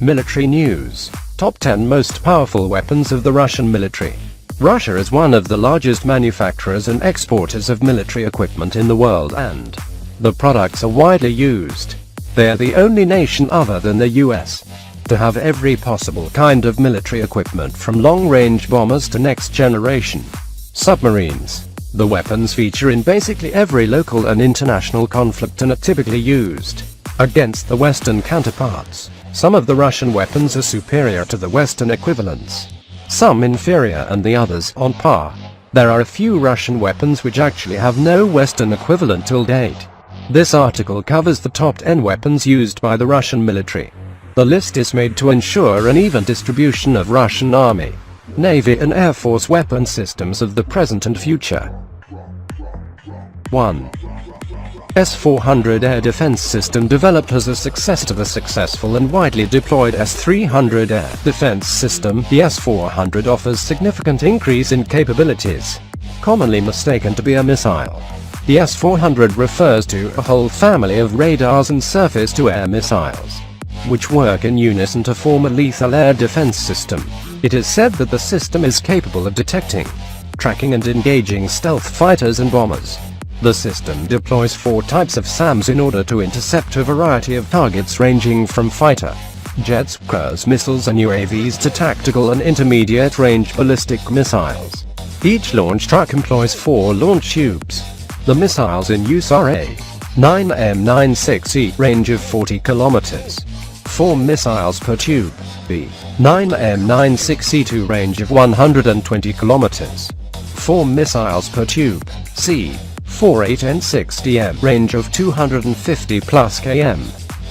Military news. Top 10 most powerful weapons of the Russian military. Russia is one of the largest manufacturers and exporters of military equipment in the world, and the products are widely used. They are the only nation other than the US to have every possible kind of military equipment, from long-range bombers to next-generation submarines. The weapons feature in basically every local and international conflict and are typically used against the Western counterparts. Some of the Russian weapons are superior to the Western equivalents, some inferior, and the others on par. There are a few Russian weapons which actually have no Western equivalent till date. This article covers the top 10 weapons used by the Russian military. The list is made to ensure an even distribution of Russian Army, Navy and Air Force weapon systems of the present and future. 1. S-400 Air Defense System. Developed as a successor to the successful and widely deployed S-300 Air Defense System, the S-400 offers significant increase in capabilities. Commonly mistaken to be a missile, the S-400 refers to a whole family of radars and surface-to-air missiles, which work in unison to form a lethal air defense system. It is said that the system is capable of detecting, tracking and engaging stealth fighters and bombers. The system deploys 4 types of SAMs in order to intercept a variety of targets ranging from fighter jets, cruise missiles and UAVs to tactical and intermediate-range ballistic missiles. Each launch truck employs 4 launch tubes. The missiles in use are A-9M96E, range of 40 kilometers. 4 missiles per tube. B-9M96E2, range of 120 kilometers. 4 missiles per tube. C-48N6DM, range of 250 plus km.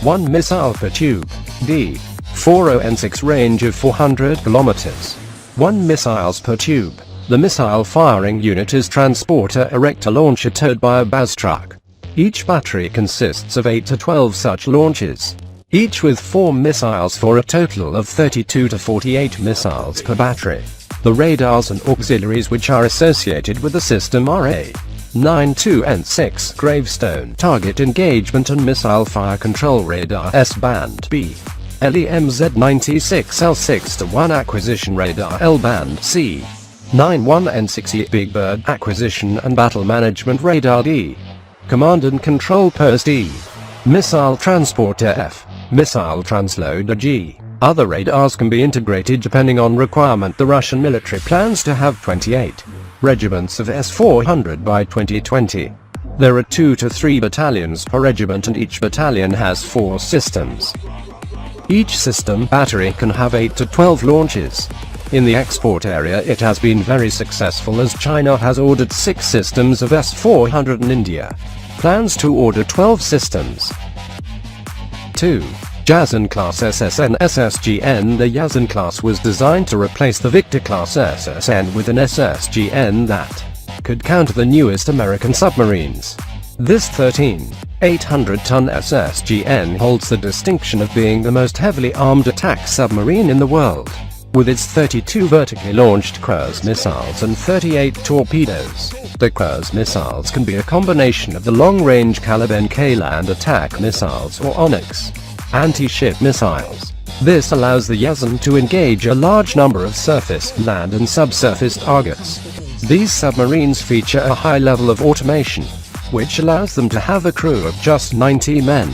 1 missile per tube. D-40N6, range of 400 kilometers. 1 missiles per tube. The missile firing unit is transporter erector launcher towed by a BAS truck. Each battery consists of 8 to 12 such launches, each with 4 missiles for a total of 32 to 48 missiles per battery. The radars and auxiliaries which are associated with the system are A-92N6 Gravestone Target Engagement and Missile Fire Control Radar S-Band, B LEMZ96L6-1 Acquisition Radar L-Band, C 91N6E Big Bird Acquisition and Battle Management Radar, D Command and Control Post, E Missile Transporter, F Missile Transloader, G. Other radars can be integrated depending on requirement. The Russian military plans to have 28 regiments of S-400 by 2020. There are 2 to 3 battalions per regiment and each battalion has 4 systems. Each system battery can have 8 to 12 launches. In the export area it has been very successful, as China has ordered 6 systems of S-400 and India plans to order 12 systems. 2. Yazan Class SSN SSGN. The Yazan class was designed to replace the Victor Class SSN with an SSGN that could counter the newest American submarines. This 13,800-ton SSGN holds the distinction of being the most heavily armed attack submarine in the world, with its 32 vertically launched cruise missiles and 38 torpedoes. The cruise missiles can be a combination of the long-range Caliban K-land attack missiles or Onyx anti-ship missiles. This allows the Yazan to engage a large number of surface, land and subsurface targets. These submarines feature a high level of automation, which allows them to have a crew of just 90 men.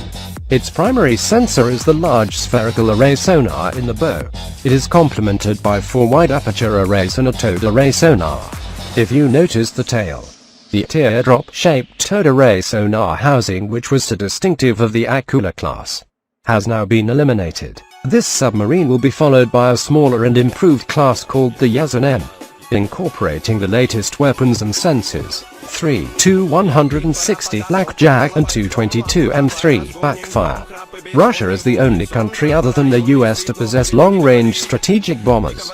Its primary sensor is the large spherical array sonar in the bow. It is complemented by 4 wide aperture arrays and a towed array sonar. If you notice the tail, the teardrop-shaped towed array sonar housing, which was so distinctive of the Akula class, has now been eliminated. This submarine will be followed by a smaller and improved class called the Yazan M, incorporating the latest weapons and sensors. 3. Tu-160 Blackjack and Tu-22 M3 Backfire. Russia is the only country other than the US to possess long-range strategic bombers.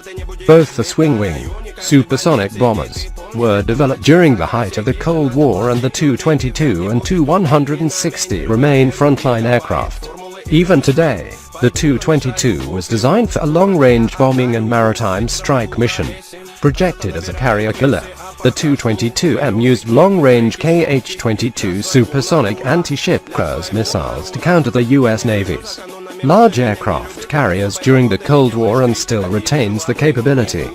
Both the swing-wing, supersonic bombers were developed during the height of the Cold War, and the Tu-22 and Tu-160 remain frontline aircraft. Even today, the Tu-22 was designed for a long-range bombing and maritime strike mission. Projected as a carrier killer, the Tu-22M used long-range Kh-22 supersonic anti-ship cruise missiles to counter the US Navy's large aircraft carriers during the Cold War and still retains the capability.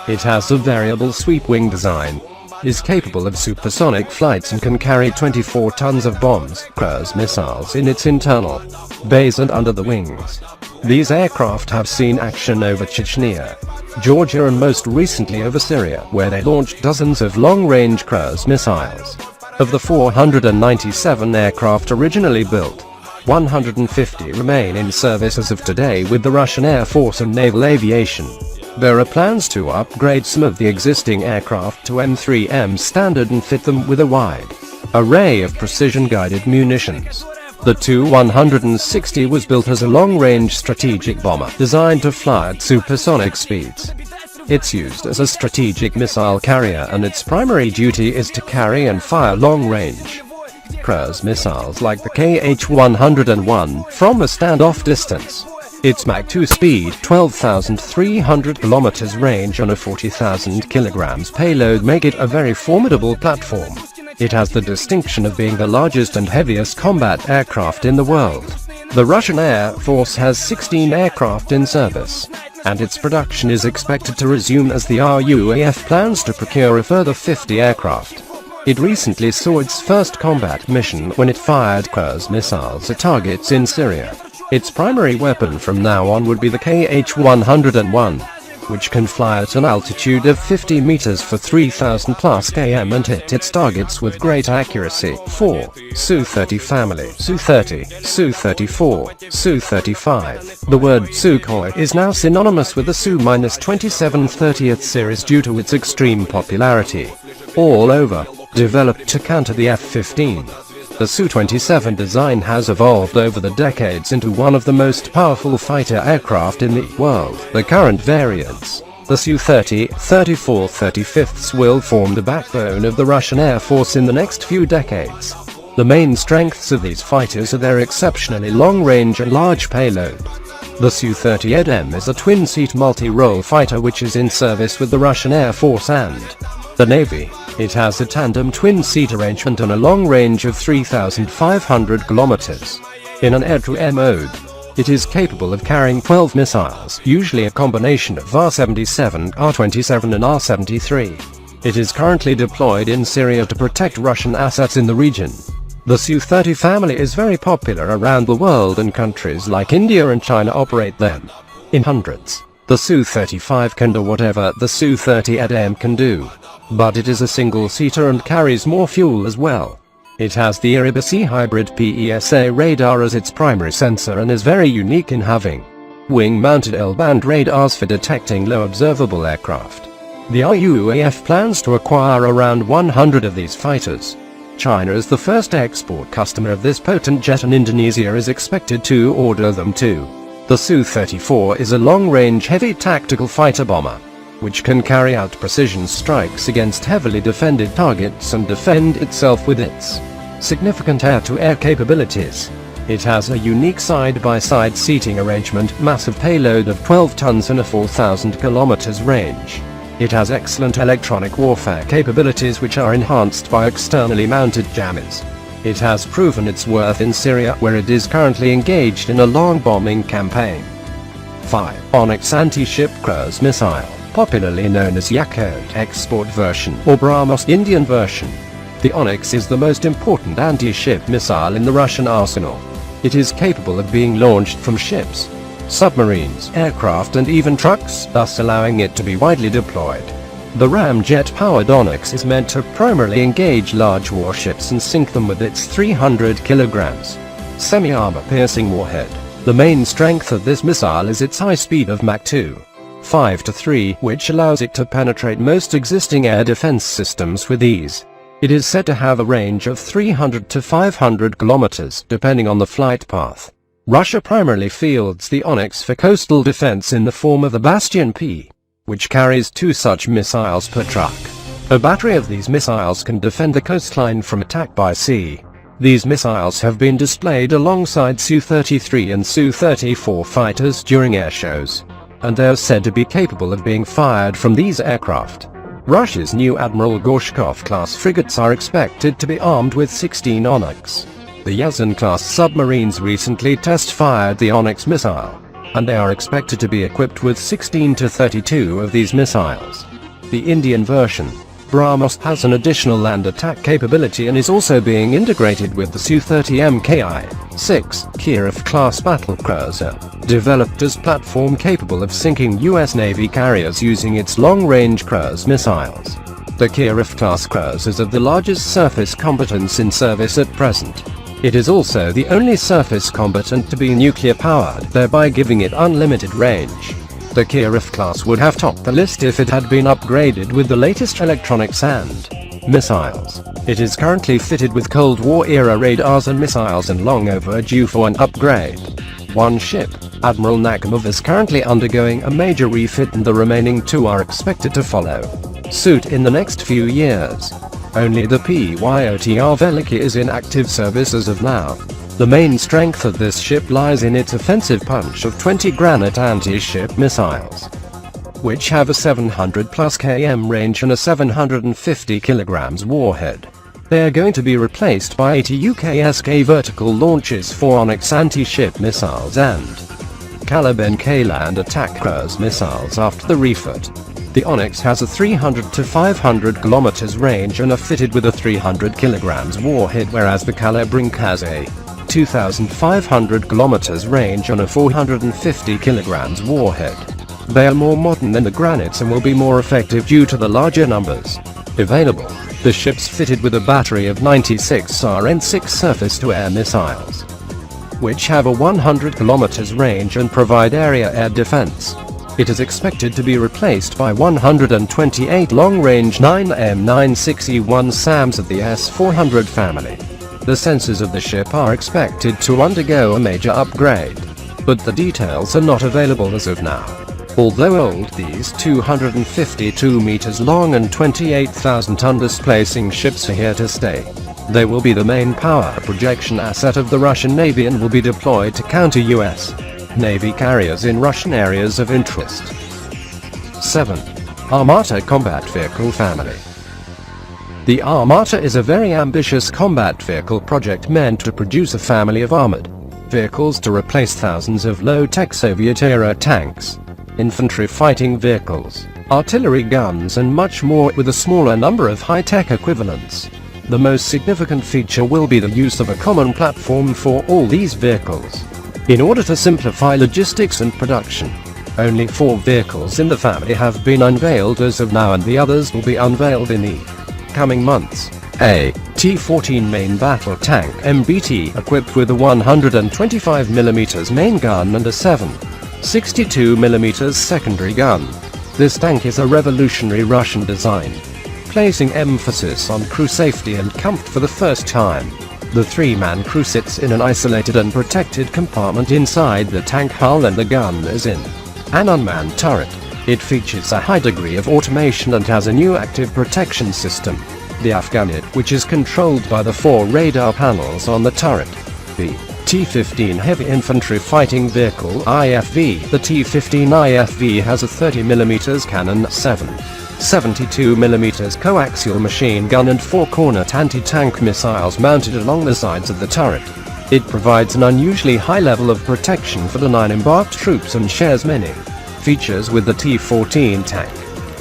It has a variable sweep wing design, is capable of supersonic flights and can carry 24 tons of bombs, cruise missiles in its internal bays and under the wings. These aircraft have seen action over Chechnya, Georgia and most recently over Syria, where they launched dozens of long-range cruise missiles. Of the 497 aircraft originally built, 150 remain in service as of today with the Russian Air Force and Naval Aviation. There are plans to upgrade some of the existing aircraft to M3M standard and fit them with a wide array of precision-guided munitions. The Tu-160 was built as a long-range strategic bomber designed to fly at supersonic speeds. It's used as a strategic missile carrier and its primary duty is to carry and fire long-range cruise missiles like the KH-101 from a standoff distance. Its Mach 2 speed, 12,300 kilometers range and a 40,000 kilograms payload make it a very formidable platform. It has the distinction of being the largest and heaviest combat aircraft in the world. The Russian Air Force has 16 aircraft in service, and its production is expected to resume as the RUAF plans to procure a further 50 aircraft. It recently saw its first combat mission when it fired cruise missiles at targets in Syria. Its primary weapon from now on would be the KH-101, which can fly at an altitude of 50 meters for 3,000 plus km and hit its targets with great accuracy. 4. Su-30 family. Su-30, Su-34, Su-35. The word Sukhoi is now synonymous with the Su-27 30th series due to its extreme popularity all over, developed to counter the F-15. The Su-27 design has evolved over the decades into one of the most powerful fighter aircraft in the world. The current variants, the Su-30, 34, 35ths, will form the backbone of the Russian Air Force in the next few decades. The main strengths of these fighters are their exceptionally long range and large payload. The Su-30M is a twin-seat multi-role fighter which is in service with the Russian Air Force and the Navy. It has a tandem twin-seat arrangement and a long range of 3,500 kilometers. In an air-to-air mode, it is capable of carrying 12 missiles, usually a combination of R-77, R-27 and R-73. It is currently deployed in Syria to protect Russian assets in the region. The Su-30 family is very popular around the world and countries like India and China operate them in hundreds. The Su-35 can do whatever the Su-30M can do, but it is a single-seater and carries more fuel as well. It has the Iriba-C hybrid PESA radar as its primary sensor and is very unique in having wing-mounted L-band radars for detecting low observable aircraft. The RUAF plans to acquire around 100 of these fighters. China is the first export customer of this potent jet and Indonesia is expected to order them too. The Su-34 is a long-range heavy tactical fighter bomber, which can carry out precision strikes against heavily defended targets and defend itself with its significant air-to-air capabilities. It has a unique side-by-side seating arrangement, massive payload of 12 tons and a 4,000 kilometers range. It has excellent electronic warfare capabilities which are enhanced by externally mounted jammers. It has proven its worth in Syria, where it is currently engaged in a long bombing campaign. 5. Onyx anti-ship cruise missile, popularly known as Yakout export version or BrahMos Indian version. The Onyx is the most important anti-ship missile in the Russian arsenal. It is capable of being launched from ships, submarines, aircraft and even trucks, thus allowing it to be widely deployed. The ramjet-powered Onyx is meant to primarily engage large warships and sink them with its 300 kilograms semi-armor piercing warhead. The main strength of this missile is its high speed of Mach 2. 5 to 3, which allows it to penetrate most existing air defense systems with ease. It is said to have a range of 300 to 500 kilometers, depending on the flight path. Russia primarily fields the Onyx for coastal defense in the form of the Bastion P, which carries 2 such missiles per truck. A battery of these missiles can defend the coastline from attack by sea. These missiles have been displayed alongside Su-33 and Su-34 fighters during air shows, and they are said to be capable of being fired from these aircraft. Russia's new Admiral Gorshkov-class frigates are expected to be armed with 16 Onyx The Yuzin-class submarines recently test-fired the Onyx missile, and they are expected to be equipped with 16 to 32 of these missiles. The Indian version, BrahMos, has an additional land attack capability and is also being integrated with the Su-30 Mki-6 Kirov-class battlecruiser, developed as platform capable of sinking U.S. Navy carriers using its long-range cruise missiles. The Kirov-class cruisers are the largest surface combatants in service at present. It is also the only surface combatant to be nuclear-powered, thereby giving it unlimited range. The Kirov class would have topped the list if it had been upgraded with the latest electronics and missiles. It is currently fitted with Cold War-era radars and missiles and long overdue for an upgrade. One ship, Admiral Nakhimov, is currently undergoing a major refit and the remaining two are expected to follow suit in the next few years. Only the Pyotr Veliki is in active service as of now. The main strength of this ship lies in its offensive punch of 20 Granite anti-ship missiles, which have a 700+ km range and a 750 kg warhead. They are going to be replaced by 80 UKSK vertical launches for Onyx anti-ship missiles and Kalib land attack cruise missiles after the refit. The Onyx has a 300 to 500 km range and are fitted with a 300 kg warhead, whereas the Kalib has a 2,500 km range on a 450 kg warhead. They are more modern than the Granites and will be more effective due to the larger numbers available. The ship's fitted with a battery of 96 RN6 surface-to-air missiles, which have a 100 km range and provide area air defense. It is expected to be replaced by 128 long-range 9M96E1 SAMs of the S-400 family. The sensors of the ship are expected to undergo a major upgrade, but the details are not available as of now. Although old, these 252 meters long and 28,000 ton displacing ships are here to stay. They will be the main power projection asset of the Russian Navy and will be deployed to counter U.S. Navy carriers in Russian areas of interest. 7. Armata Combat Vehicle Family. The Armata is a very ambitious combat vehicle project meant to produce a family of armored vehicles to replace thousands of low-tech Soviet-era tanks, infantry fighting vehicles, artillery guns and much more, with a smaller number of high-tech equivalents. The most significant feature will be the use of a common platform for all these vehicles, in order to simplify logistics and production. Only 4 vehicles in the family have been unveiled as of now, and the others will be unveiled in the coming months. A T-14 main battle tank MBT, equipped with a 125mm main gun and a 7.62mm secondary gun. This tank is a revolutionary Russian design, placing emphasis on crew safety and comfort for the first time. The 3-man crew sits in an isolated and protected compartment inside the tank hull, and the gun is in an unmanned turret. It features a high degree of automation and has a new active protection system, the Afghanit, which is controlled by the 4 radar panels on the turret. The T-15 Heavy Infantry Fighting Vehicle IFV. The T-15 IFV has a 30mm cannon, 7.72mm coaxial machine gun and 4 Cornet anti-tank missiles mounted along the sides of the turret. It provides an unusually high level of protection for the 9 embarked troops and shares many features with the T-14 tank.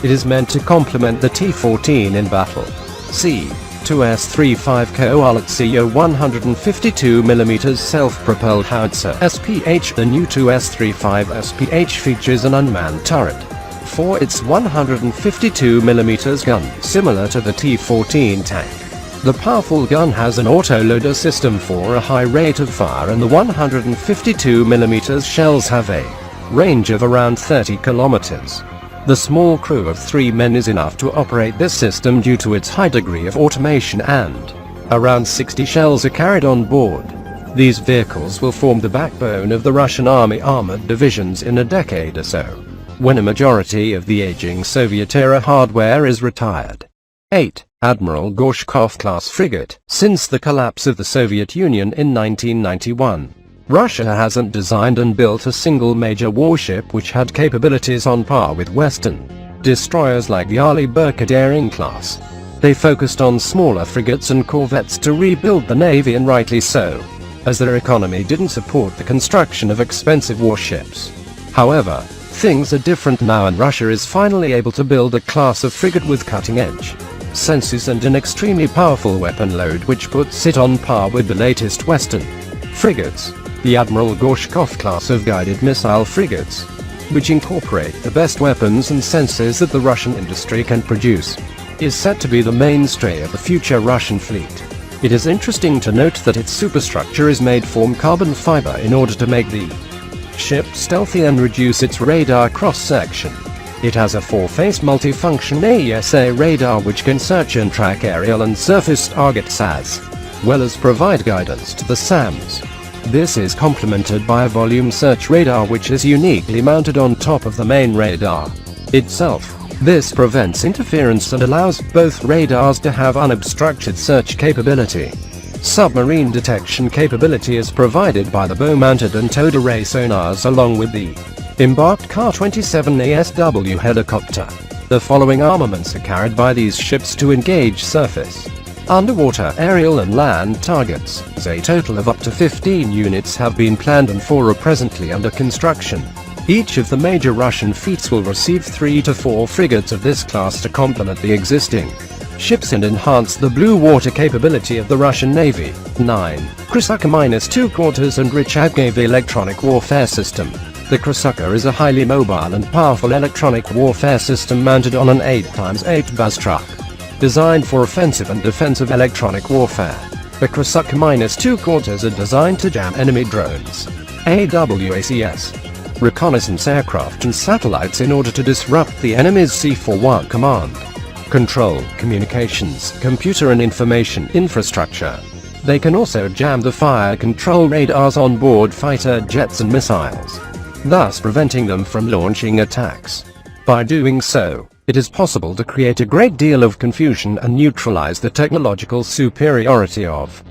It is meant to complement the T-14 in battle. C-2S-35 Koalitsia 152mm self-propelled howitzer SPH. The new 2S-35 SPH features an unmanned turret for its 152mm gun, similar to the T-14 tank. The powerful gun has an autoloader system for a high rate of fire, and the 152mm shells have a range of around 30 kilometers. The small crew of 3 men is enough to operate this system due to its high degree of automation, and around 60 shells are carried on board. These vehicles will form the backbone of the Russian Army armored divisions in a decade or so, when a majority of the aging Soviet-era hardware is retired. 8. Admiral Gorshkov-class frigate. Since the collapse of the Soviet Union in 1991, Russia hasn't designed and built a single major warship which had capabilities on par with Western destroyers like the Ali Berkadarian class. They focused on smaller frigates and corvettes to rebuild the Navy, and rightly so, as their economy didn't support the construction of expensive warships. However, things are different now, and Russia is finally able to build a class of frigate with cutting-edge senses and an extremely powerful weapon load, which puts it on par with the latest Western frigates. The Admiral Gorshkov class of guided missile frigates, which incorporate the best weapons and sensors that the Russian industry can produce, is set to be the mainstay of the future Russian fleet. It is interesting to note that its superstructure is made from carbon fiber in order to make the ship stealthy and reduce its radar cross-section. It has a 4-phase multifunction AESA radar which can search and track aerial and surface targets as well as provide guidance to the SAMs. This is complemented by a volume search radar which is uniquely mounted on top of the main radar itself. This prevents interference and allows both radars to have unobstructed search capability. Submarine detection capability is provided by the bow-mounted and towed array sonars along with the embarked Ka-27 ASW helicopter. The following armaments are carried by these ships to engage surface, underwater, aerial and land targets. A total of up to 15 units have been planned and 4 are presently under construction. Each of the major Russian fleets will receive 3 to 4 frigates of this class to complement the existing ships and enhance the blue water capability of the Russian Navy. 9. Krasukha-2 quarters and Richagave electronic warfare system. The Krasukha is a highly mobile and powerful electronic warfare system mounted on an 8x8 bus truck, designed for offensive and defensive electronic warfare. The Krasukha-2 quarters are designed to jam enemy drones, AWACS, reconnaissance aircraft and satellites in order to disrupt the enemy's C41 command, control, communications, computer and information infrastructure. They can also jam the fire control radars on board fighter jets and missiles, thus preventing them from launching attacks. By doing so, it is possible to create a great deal of confusion and neutralize the technological superiority of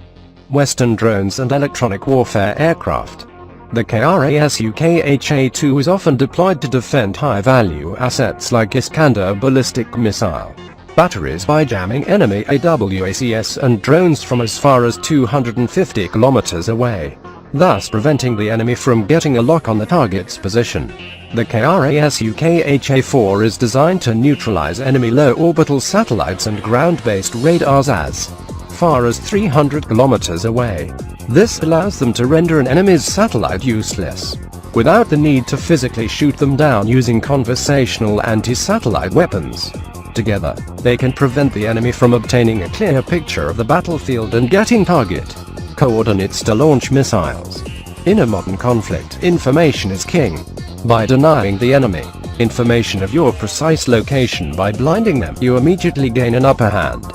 Western drones and electronic warfare aircraft. The KRASUKHA-2 is often deployed to defend high-value assets like Iskander ballistic missile batteries by jamming enemy AWACS and drones from as far as 250 kilometers away, thus preventing the enemy from getting a lock on the target's position. The KRASUKHA-4 is designed to neutralize enemy low-orbital satellites and ground-based radars as far as 300 kilometers away. This allows them to render an enemy's satellite useless, without the need to physically shoot them down using conversational anti-satellite weapons. Together, they can prevent the enemy from obtaining a clear picture of the battlefield and getting target coordinates to launch missiles. In a modern conflict, information is king. By denying the enemy information of your precise location by blinding them, you immediately gain an upper hand.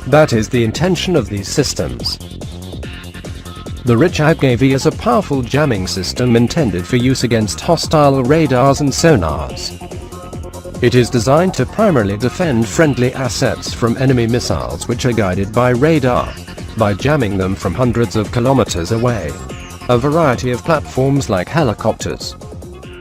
That is the intention of these systems. The Richagave is a powerful jamming system intended for use against hostile radars and sonars. It is designed to primarily defend friendly assets from enemy missiles which are guided by radar, by jamming them from hundreds of kilometers away. A variety of platforms like helicopters,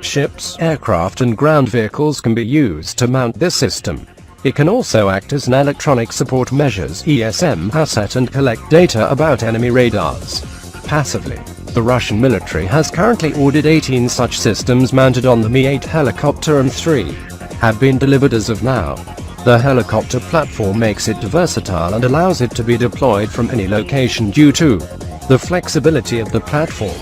ships, aircraft and ground vehicles can be used to mount this system. It can also act as an electronic support measures ESM asset and collect data about enemy radars. Passively, the Russian military has currently ordered 18 such systems mounted on the Mi-8 helicopter and 3 have been delivered as of now. The helicopter platform makes it versatile and allows it to be deployed from any location due to the flexibility of the platform.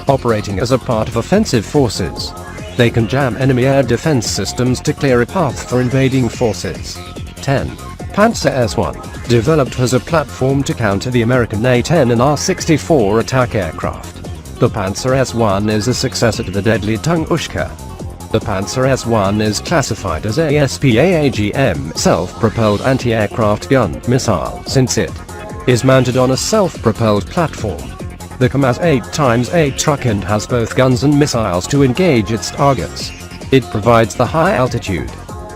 Operating as a part of offensive forces, they can jam enemy air defense systems to clear a path for invading forces. 10. Panzer S-1, developed as a platform to counter the American A-10 and R-64 attack aircraft. The Panzer S-1 is a successor to the deadly Tunguska. The Panzer S-1 is classified as ASPAAGM, self-propelled anti-aircraft gun missile, since it is mounted on a self-propelled platform. The KAMAZ 8x8 truck and has both guns and missiles to engage its targets. It provides the high-altitude,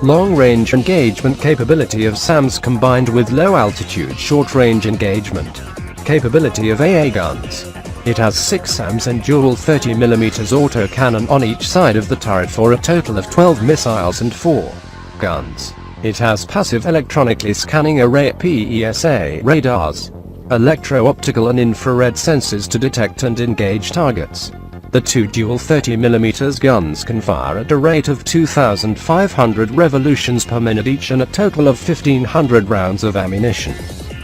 long-range engagement capability of SAMs combined with low-altitude, short-range engagement capability of AA guns. It has 6 SAMs and dual 30mm autocannon on each side of the turret for a total of 12 missiles and 4 guns. It has passive electronically scanning array (PESA) radars, electro-optical and infrared sensors to detect and engage targets. The two dual 30mm guns can fire at a rate of 2,500 revolutions per minute each and a total of 1,500 rounds of ammunition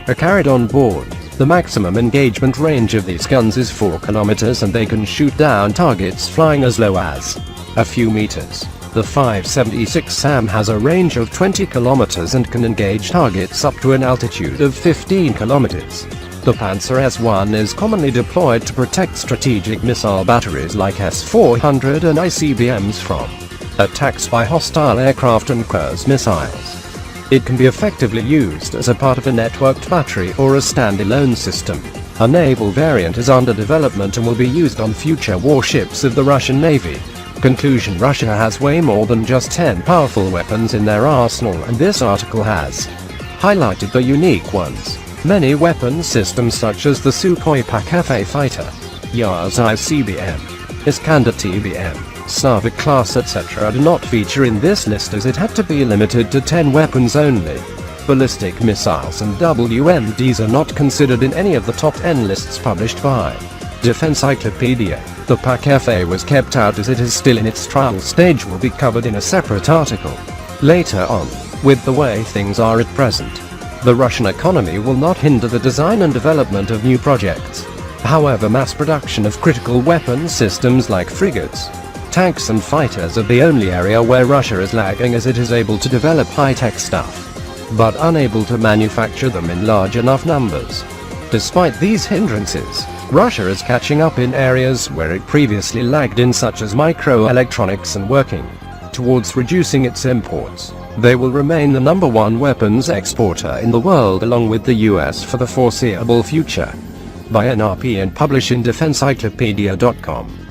are carried on board. The maximum engagement range of these guns is 4 kilometers and they can shoot down targets flying as low as a few meters. The 576 SAM has a range of 20 kilometers and can engage targets up to an altitude of 15 kilometers. The Panzer S-1 is commonly deployed to protect strategic missile batteries like S-400 and ICBMs from attacks by hostile aircraft and cruise missiles. It can be effectively used as a part of a networked battery or a standalone system. A naval variant is under development and will be used on future warships of the Russian Navy. Conclusion: Russia has way more than just 10 powerful weapons in their arsenal, and this article has highlighted the unique ones. Many weapon systems such as the Sukhoi Pak-F fighter, Yars ICBM, Iskander TBM, Slavik class etc. do not feature in this list as it had to be limited to 10 weapons only. Ballistic missiles and WMDs are not considered in any of the top 10 lists published by Defencyclopedia. The Pak-F was kept out as it is still in its trial stage, will be covered in a separate article later on. With the way things are at present, the Russian economy will not hinder the design and development of new projects. However, mass production of critical weapon systems like frigates, tanks and fighters are the only area where Russia is lagging, as it is able to develop high-tech stuff, but unable to manufacture them in large enough numbers. Despite these hindrances, Russia is catching up in areas where it previously lagged in, such as microelectronics, and working towards reducing its imports. They will remain the #1 weapons exporter in the world along with the US for the foreseeable future. By NRP and publish in Defencyclopedia.com.